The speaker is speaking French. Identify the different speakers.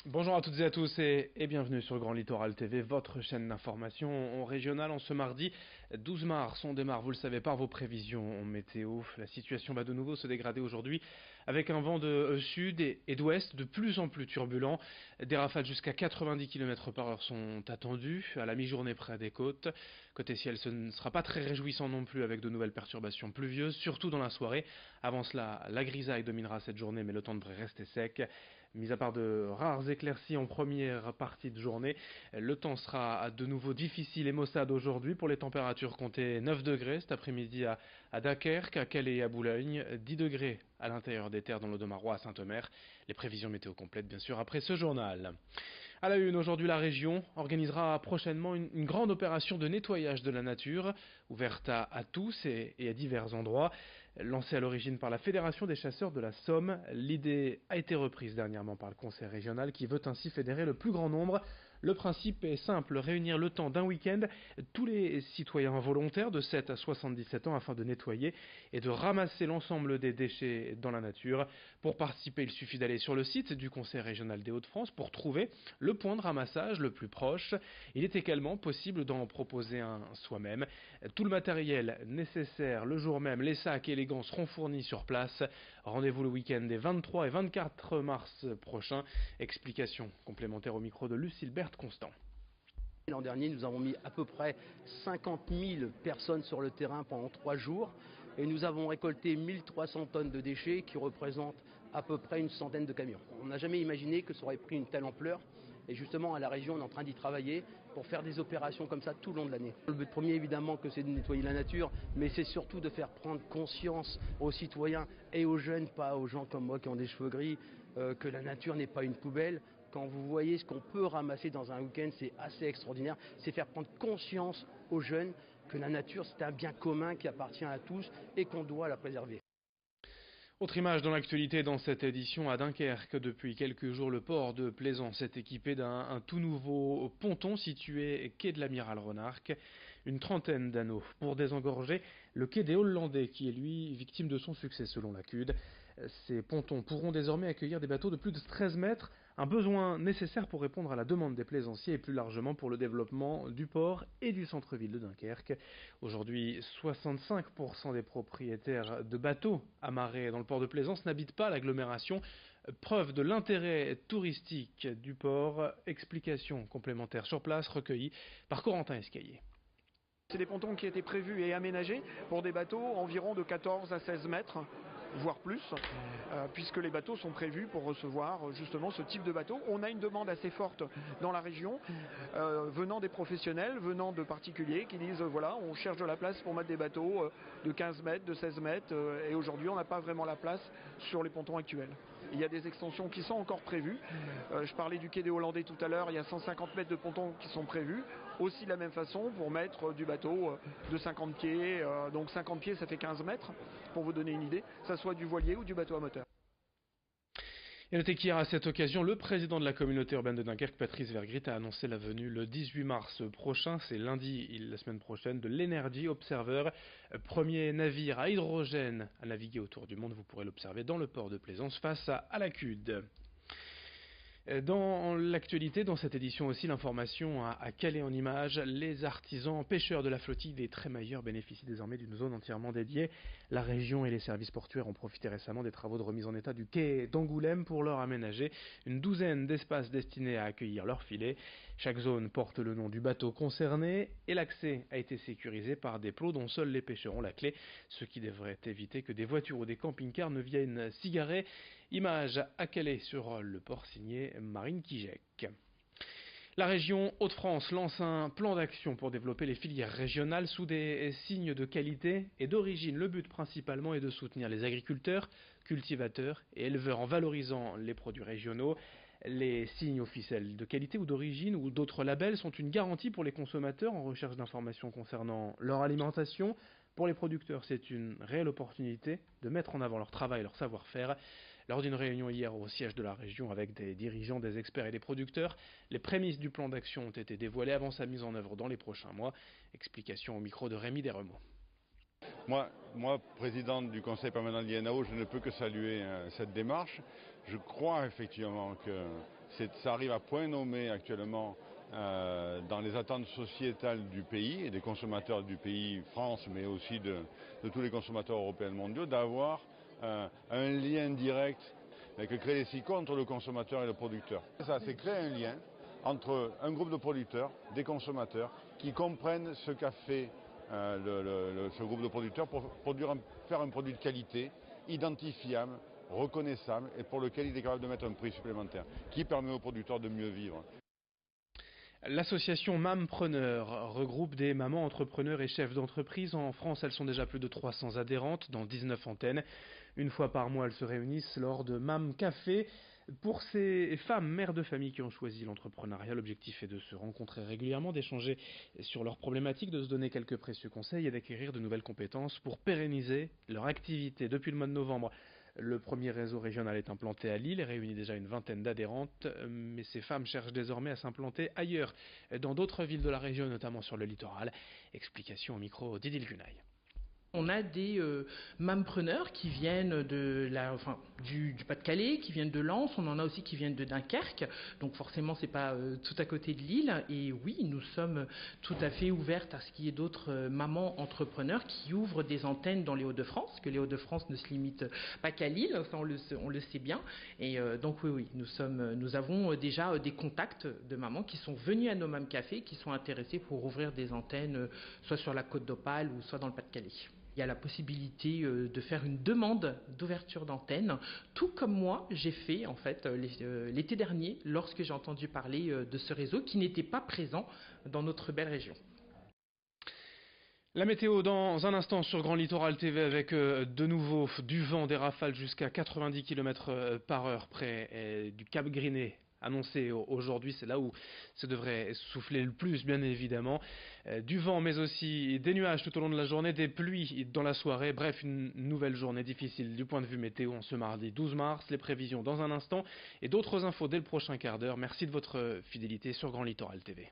Speaker 1: Bonjour à toutes et à tous et bienvenue sur Grand Littoral TV, votre chaîne d'information régionale. En ce mardi 12 mars, on démarre, vous le savez, par vos prévisions météo. La situation va de nouveau se dégrader aujourd'hui avec un vent de sud et d'ouest de plus en plus turbulent. Des rafales jusqu'à 90 km/h sont attendues à la mi-journée près des côtes. Côté ciel, ce ne sera pas très réjouissant non plus avec de nouvelles perturbations pluvieuses, surtout dans la soirée. Avant cela, la grisaille dominera cette journée, mais le temps devrait rester sec. Mis à part de rares éclaircies en première partie de journée, le temps sera de nouveau difficile et maussade aujourd'hui pour les températures comptées 9 degrés cet après-midi à Dunkerque, à Calais et à Boulogne, 10 degrés à l'intérieur des terres dans l'Audomarois à Saint-Omer. Les prévisions météo complètes bien sûr après ce journal. À la une, aujourd'hui la région organisera prochainement une grande opération de nettoyage de la nature, ouverte à tous et à divers endroits. Lancée à l'origine par la Fédération des chasseurs de la Somme, l'idée a été reprise dernièrement par le Conseil régional qui veut ainsi fédérer le plus grand nombre. Le principe est simple, réunir le temps d'un week-end tous les citoyens volontaires de 7 à 77 ans afin de nettoyer et de ramasser l'ensemble des déchets dans la nature. Pour participer, il suffit d'aller sur le site du Conseil régional des Hauts-de-France pour trouver le point de ramassage le plus proche. Il est également possible d'en proposer un soi-même. Tout le matériel nécessaire le jour même, les sacs et les gants seront fournis sur place. Rendez-vous le week-end des 23 et 24 mars prochains. Explication complémentaire au micro de Lucille Berthe Constant.
Speaker 2: L'an dernier, nous avons mis à peu près 50 000 personnes sur le terrain pendant 3 jours et nous avons récolté 1300 tonnes de déchets qui représentent à peu près une centaine de camions. On n'a jamais imaginé que ça aurait pris une telle ampleur et justement à la région on est en train d'y travailler pour faire des opérations comme ça tout le long de l'année. Le but premier évidemment que c'est de nettoyer la nature, mais c'est surtout de faire prendre conscience aux citoyens et aux jeunes, pas aux gens comme moi qui ont des cheveux gris, que la nature n'est pas une poubelle. Quand vous voyez ce qu'on peut ramasser dans un week-end, c'est assez extraordinaire. C'est faire prendre conscience aux jeunes que la nature, c'est un bien commun qui appartient à tous et qu'on doit la préserver.
Speaker 1: Autre image dans l'actualité dans cette édition à Dunkerque. Depuis quelques jours, le port de Plaisance est équipé d'un tout nouveau ponton situé quai de l'Amiral Renarcq. Une trentaine d'anneaux pour désengorger le quai des Hollandais qui est lui victime de son succès selon la CUD. Ces pontons pourront désormais accueillir des bateaux de plus de 13 mètres, un besoin nécessaire pour répondre à la demande des plaisanciers et plus largement pour le développement du port et du centre-ville de Dunkerque. Aujourd'hui, 65% des propriétaires de bateaux amarrés dans le port de Plaisance n'habitent pas l'agglomération. Preuve de l'intérêt touristique du port. Explication complémentaire sur place recueillie par Corentin Escaillé.
Speaker 3: C'est des pontons qui étaient prévus et aménagés pour des bateaux environ de 14 à 16 mètres, voire plus, puisque les bateaux sont prévus pour recevoir justement ce type de bateau. On a une demande assez forte dans la région, venant des professionnels, venant de particuliers qui disent voilà, on cherche de la place pour mettre des bateaux de 15 mètres, de 16 mètres, et aujourd'hui on n'a pas vraiment la place sur les pontons actuels. Il y a des extensions qui sont encore prévues. Je parlais du quai des Hollandais tout à l'heure, il y a 150 mètres de pontons qui sont prévus. Aussi de la même façon pour mettre du bateau de 50 pieds, donc 50 pieds ça fait 15 mètres, pour vous donner une idée, que ça soit du voilier ou du bateau à moteur.
Speaker 1: Et notez qu'hier, à cette occasion, le président de la communauté urbaine de Dunkerque, Patrice Vergrit, a annoncé la venue le 18 mars prochain, c'est lundi la semaine prochaine, de l'Energy Observer, premier navire à hydrogène à naviguer autour du monde. Vous pourrez l'observer dans le port de Plaisance face à la CUD. Dans l'actualité, dans cette édition aussi, l'information à Calais en images, les artisans pêcheurs de la flottille des Trémailleurs bénéficient désormais d'une zone entièrement dédiée. La région et les services portuaires ont profité récemment des travaux de remise en état du quai d'Angoulême pour leur aménager une douzaine d'espaces destinés à accueillir leurs filets. Chaque zone porte le nom du bateau concerné et l'accès a été sécurisé par des plots dont seuls les pêcheurs ont la clé, ce qui devrait éviter que des voitures ou des camping-cars ne viennent s'y garer. Image à Calais sur le port signé Marine Kijek. La région Hauts-de-France lance un plan d'action pour développer les filières régionales sous des signes de qualité et d'origine. Le but principalement est de soutenir les agriculteurs, cultivateurs et éleveurs en valorisant les produits régionaux. Les signes officiels de qualité ou d'origine ou d'autres labels sont une garantie pour les consommateurs en recherche d'informations concernant leur alimentation. Pour les producteurs, c'est une réelle opportunité de mettre en avant leur travail et leur savoir-faire. Lors d'une réunion hier au siège de la région avec des dirigeants, des experts et des producteurs, les prémices du plan d'action ont été dévoilées avant sa mise en œuvre dans les prochains mois. Explication au micro de Rémi Desremeaux.
Speaker 4: Moi, président du conseil permanent de l'INAO, je ne peux que saluer cette démarche Je crois effectivement que ça arrive à point nommé actuellement dans les attentes sociétales du pays et des consommateurs du pays France, mais aussi de tous les consommateurs européens et mondiaux, d'avoir un lien direct que crée les SICO entre le consommateur et le producteur. Ça, c'est créer un lien entre un groupe de producteurs, des consommateurs, qui comprennent ce qu'a fait ce groupe de producteurs pour faire un produit de qualité, identifiable, reconnaissable et pour lequel il est capable de mettre un prix supplémentaire, qui permet aux producteurs de mieux vivre.
Speaker 1: L'association Mampreneur regroupe des mamans entrepreneurs et chefs d'entreprise. En France, elles sont déjà plus de 300 adhérentes dans 19 antennes. Une fois par mois, elles se réunissent lors de Mam Café. Pour ces femmes, mères de famille qui ont choisi l'entrepreneuriat, l'objectif est de se rencontrer régulièrement, d'échanger sur leurs problématiques, de se donner quelques précieux conseils et d'acquérir de nouvelles compétences pour pérenniser leur activité. Depuis le mois de novembre, le premier réseau régional est implanté à Lille et réunit déjà une vingtaine d'adhérentes, mais ces femmes cherchent désormais à s'implanter ailleurs, dans d'autres villes de la région, notamment sur le littoral. Explication au micro d'Idil Gunaï.
Speaker 5: On a des mampreneurs qui viennent du Pas-de-Calais, qui viennent de Lens, on en a aussi qui viennent de Dunkerque, donc forcément c'est pas tout à côté de Lille. Et oui, nous sommes tout à fait ouvertes à ce qu'il y ait d'autres mamans entrepreneurs qui ouvrent des antennes dans les Hauts-de-France, que les Hauts-de-France ne se limitent pas qu'à Lille, ça on le sait bien. Et donc oui, nous avons déjà des contacts de mamans qui sont venues à nos Mam Café, qui sont intéressées pour ouvrir des antennes soit sur la Côte d'Opale ou soit dans le Pas-de-Calais. Il y a la possibilité de faire une demande d'ouverture d'antenne, tout comme moi j'ai fait en fait l'été dernier lorsque j'ai entendu parler de ce réseau qui n'était pas présent dans notre belle région.
Speaker 1: La météo dans un instant sur Grand Littoral TV avec de nouveau du vent, des rafales jusqu'à 90 km/h près du Cap Griné. Annoncé aujourd'hui, c'est là où ça devrait souffler le plus, bien évidemment. Du vent, mais aussi des nuages tout au long de la journée, des pluies dans la soirée. Bref, une nouvelle journée difficile du point de vue météo en ce mardi 12 mars. Les prévisions dans un instant et d'autres infos dès le prochain quart d'heure. Merci de votre fidélité sur Grand Littoral TV.